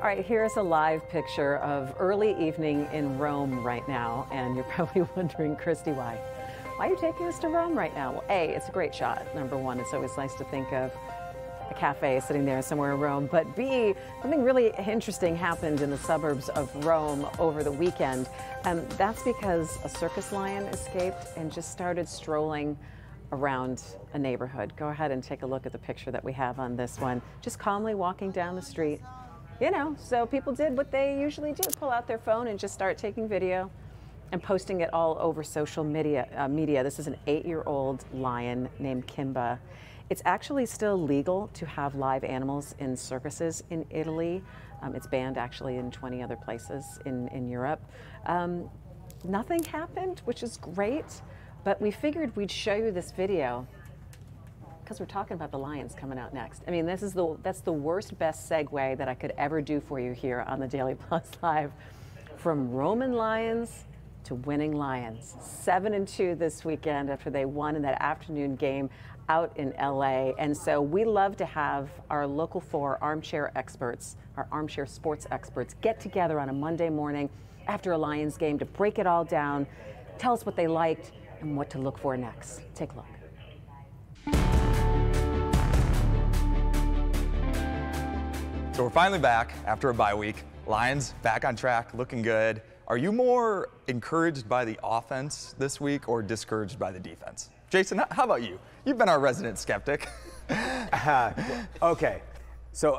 All right, here's a live picture of early evening in Rome right now, and you're probably wondering, Christy, why? Why are you taking us to Rome right now? Well, A, it's a great shot. Number one, it's always nice to think of a cafe sitting there somewhere in Rome. But B, something really interesting happened in the suburbs of Rome over the weekend. And that's because a circus lion escaped and just started strolling around a neighborhood. Go ahead and take a look at the picture that we have on this one. Just calmly walking down the street. You know, so people did what they usually do, pull out their phone and just start taking video and posting it all over social media. This is an 8-year-old lion named Kimba. It's actually still legal to have live animals in circuses in Italy. It's banned actually in 20 other places in Europe. Nothing happened, which is great, but we figured we'd show you this video because we're talking about the Lions coming out next. I mean, that's the worst, best segue that I could ever do for you here on the Daily Plus Live. From Roman Lions to winning Lions. 7-2 this weekend after they won in that afternoon game out in LA. And so we love to have our local 4 armchair experts, our armchair sports experts, get together on a Monday morning after a Lions game to break it all down, tell us what they liked and what to look for next. Take a look. So we're finally back after a bye week. Lions back on track, looking good. Are you more encouraged by the offense this week or discouraged by the defense? Jason, how about you? You've been our resident skeptic. Okay, so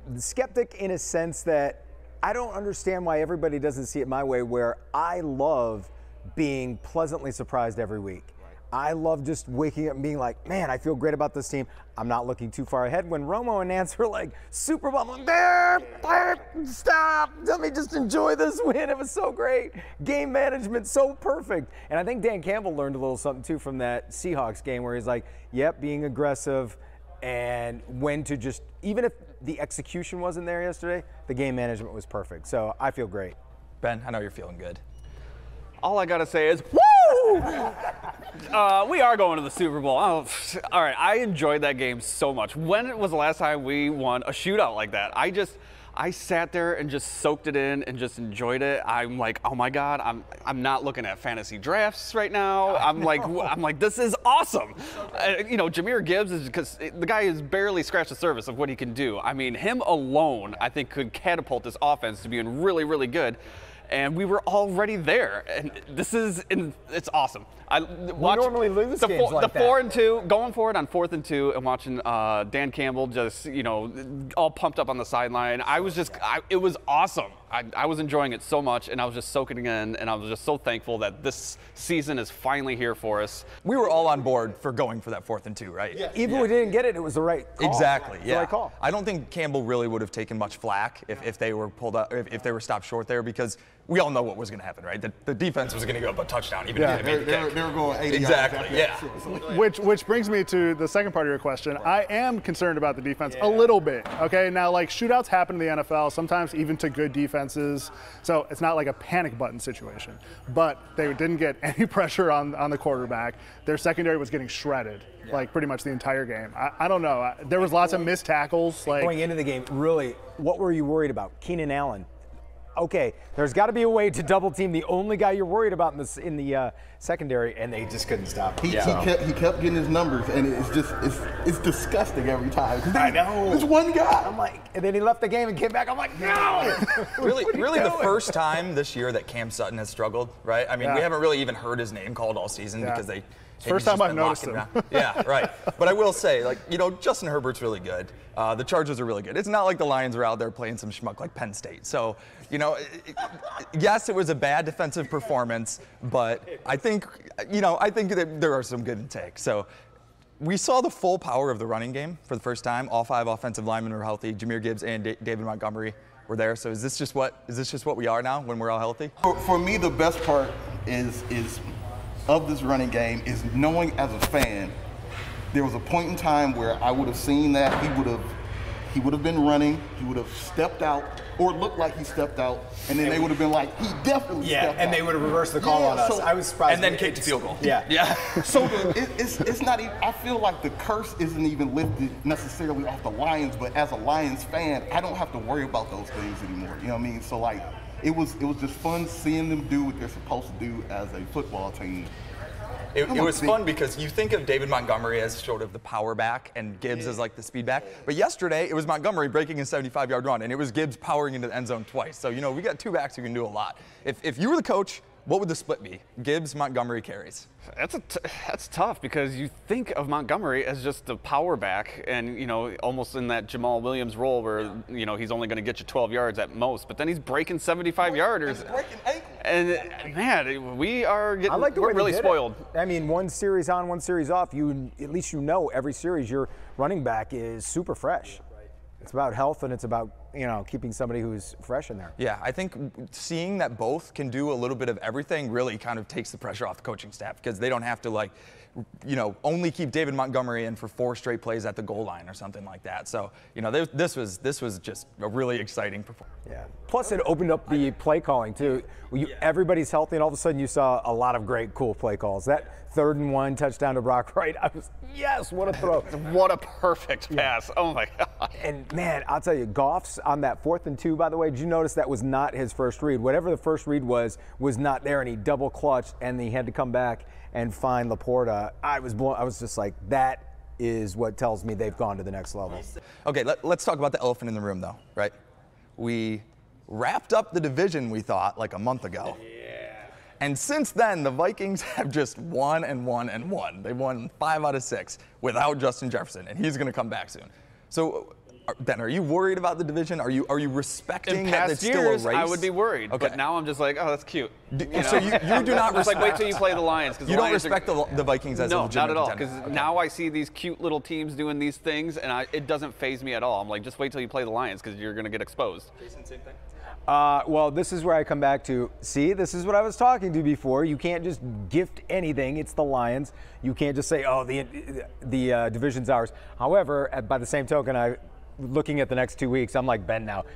the skeptic in a sense that I don't understand why everybody doesn't see it my way, where I love being pleasantly surprised every week. I love just waking up and being like, man, I feel great about this team. I'm not looking too far ahead. When Romo and Nance were like, Super Bowl, I'm like, stop, let me just enjoy this win. It was so great. Game management, so perfect. And I think Dan Campbell learned a little something too from that Seahawks game where he's like, yep, being aggressive and when to just, even if the execution wasn't there yesterday, the game management was perfect. So I feel great. Ben, I know you're feeling good. All I gotta say is, woo! We are going to the Super Bowl. Oh, all right, I enjoyed that game so much. When was the last time we won a shootout like that? I sat there and just soaked it in and just enjoyed it. I'm like, oh my God, I'm not looking at fantasy drafts right now. I'm like, this is awesome. You know, Jahmyr Gibbs is, because the guy has barely scratched the surface of what he can do. I mean, him alone, I think, could catapult this offense to being really, really good. And we were already there, and it's awesome. We normally lose games like that. The 4-2, going for it on 4th and 2, and watching Dan Campbell just, you know, all pumped up on the sideline. It was awesome. I was enjoying it so much, and I was just soaking it in, and I was just so thankful that this season is finally here for us. We were all on board for going for that 4th and 2, right? Yeah. Even if we didn't get it, it was the right call. Exactly, yeah. The right call. I don't think Campbell really would have taken much flack if they were pulled up, if they were stopped short there, because we all know what was going to happen, right? The defense was going to go up a touchdown, even if they made the kick. They were going 80 exactly, yards. Yeah. Which brings me to the second part of your question. I am concerned about the defense a little bit. Okay, now like shootouts happen in the NFL, sometimes even to good defenses. So it's not like a panic button situation. But they didn't get any pressure on the quarterback. Their secondary was getting shredded, like pretty much the entire game. I don't know. There was lots of missed tackles. Like going into the game, really, what were you worried about? Keenan Allen. Okay, there's got to be a way to double team the only guy you're worried about in the secondary, and they just couldn't stop him. He kept getting his numbers, and it's disgusting every time. I know. There's one guy. I'm like, and then he left the game and came back. I'm like, no. really, the first time this year that Cam Sutton has struggled, right? I mean, we haven't really even heard his name called all season because they. First time I've noticed him. Yeah, right. But I will say, like, you know, Justin Herbert's really good. The Chargers are really good. It's not like the Lions are out there playing some schmuck like Penn State. So, you know, yes, it was a bad defensive performance, but I think that there are some good in take. So we saw the full power of the running game for the first time. All 5 offensive linemen were healthy. Jahmyr Gibbs and David Montgomery were there. So is this just what we are now when we're all healthy? For me, the best part is of this running game is knowing as a fan, there was a point in time where I would have seen that he he would have been running, he would have stepped out, or looked like he stepped out, and then they would have been like, he definitely stepped out. And they would have reversed the call on us. So, I was surprised. And then kicked a field goal. Yeah. So it's not even, I feel like the curse isn't even lifted necessarily off the Lions, but as a Lions fan, I don't have to worry about those things anymore. You know what I mean? So like, it was just fun seeing them do what they're supposed to do as a football team. It was fun because you think of David Montgomery as sort of the power back and Gibbs as like the speed back. But yesterday, it was Montgomery breaking a 75-yard run, and it was Gibbs powering into the end zone twice. So, we got two backs who can do a lot. If you were the coach, what would the split be? Gibbs, Montgomery, carries. That's tough because you think of Montgomery as just the power back and, almost in that Jamal Williams role where, he's only going to get you 12 yards at most, but then he's breaking 75-yarders. Breaking ankles. And, man, we're really spoiled. I mean, one series on, one series off, at least every series your running back is super fresh. It's about health and it's about, keeping somebody who's fresh in there. Yeah, I think seeing that both can do a little bit of everything really kind of takes the pressure off the coaching staff because they don't have to only keep David Montgomery in for 4 straight plays at the goal line or something like that. So, this was just a really exciting performance. Yeah. Plus, it opened up the play calling too. Everybody's healthy, and all of a sudden you saw a lot of great, cool play calls. That 3rd and 1 touchdown to Brock Wright, yes, what a throw. What a perfect pass. Oh my God. And man, I'll tell you, Goff's on that 4th and 2, by the way, did you notice that was not his first read? Whatever the first read was not there, and he double clutched, and he had to come back and find Laporta. I was just like, that is what tells me they've gone to the next level. Okay, let's talk about the elephant in the room, though, right? We wrapped up the division, we thought, like a month ago. Yeah. And since then, the Vikings have just won and won and won. They've won 5 out of 6 without Justin Jefferson, and he's going to come back soon. So, Ben, are you worried about the division? Are you respecting that it's still a race? I would be worried, okay. But now I'm just like, oh, that's cute. So you do not respect. It's like, wait till you play the Lions. You don't respect the Vikings as a legitimate not at all. contender. Because now I see these cute little teams doing these things, and it doesn't faze me at all. I'm like, just wait till you play the Lions because you're going to get exposed. Jason, same thing? Well, this is where I come back to, see, this is what I was talking to before. You can't just gift anything. It's the Lions. You can't just say, oh, the division's ours. However, by the same token, looking at the next 2 weeks, I'm like Ben now.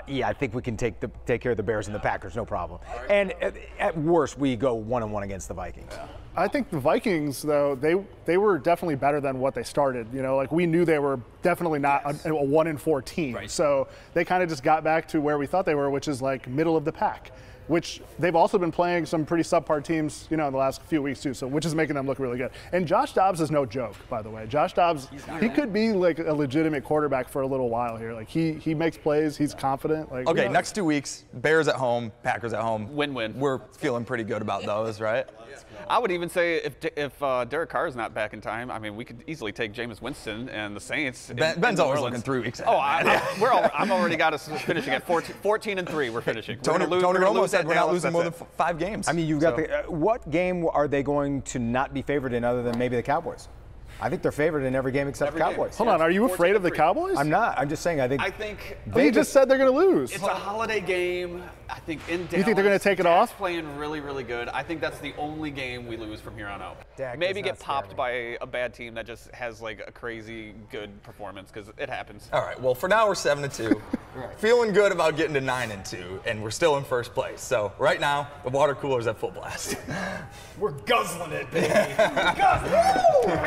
Yeah, I think we can take care of the Bears and the Packers, no problem. And at worst, we go 1-1 against the Vikings. Yeah. I think the Vikings, though, they were definitely better than what they started. We knew they were definitely not a 1-4 team. Right. So they kind of just got back to where we thought they were, which is like middle of the pack, which they've also been playing some pretty subpar teams, in the last few weeks too. So which is making them look really good. And Josh Dobbs is no joke, by the way. Josh Dobbs, he could be like a legitimate quarterback for a little while here. Like he makes plays, he's confident. Like, okay, next 2 weeks, Bears at home, Packers at home. Win-win. We're feeling pretty good about those, right? I would even say if Derek Carr is not back in time, I mean, we could easily take Jameis Winston and the Saints. Ben's always looking 3 weeks ahead. I'm already got us finishing at 14-3. We're finishing. Tony Romo said we're not losing more than 5 games. I mean, you've got what game are they going to not be favored in other than maybe the Cowboys? I think they're favored in every game except the Cowboys. Hold on, are you afraid of the Cowboys? I'm not. I'm just saying. I think they just said they're going to lose. It's a holiday game. I think in Dallas. You think they're going to take it off? Playing really, really good. I think that's the only game we lose from here on out. Dak maybe get popped by a bad team that just has like a crazy good performance because it happens. All right. Well, for now we're 7-2, feeling good about getting to 9-2, and we're still in first place. So right now the water cooler's at full blast. We're guzzling it, baby. Guzzling.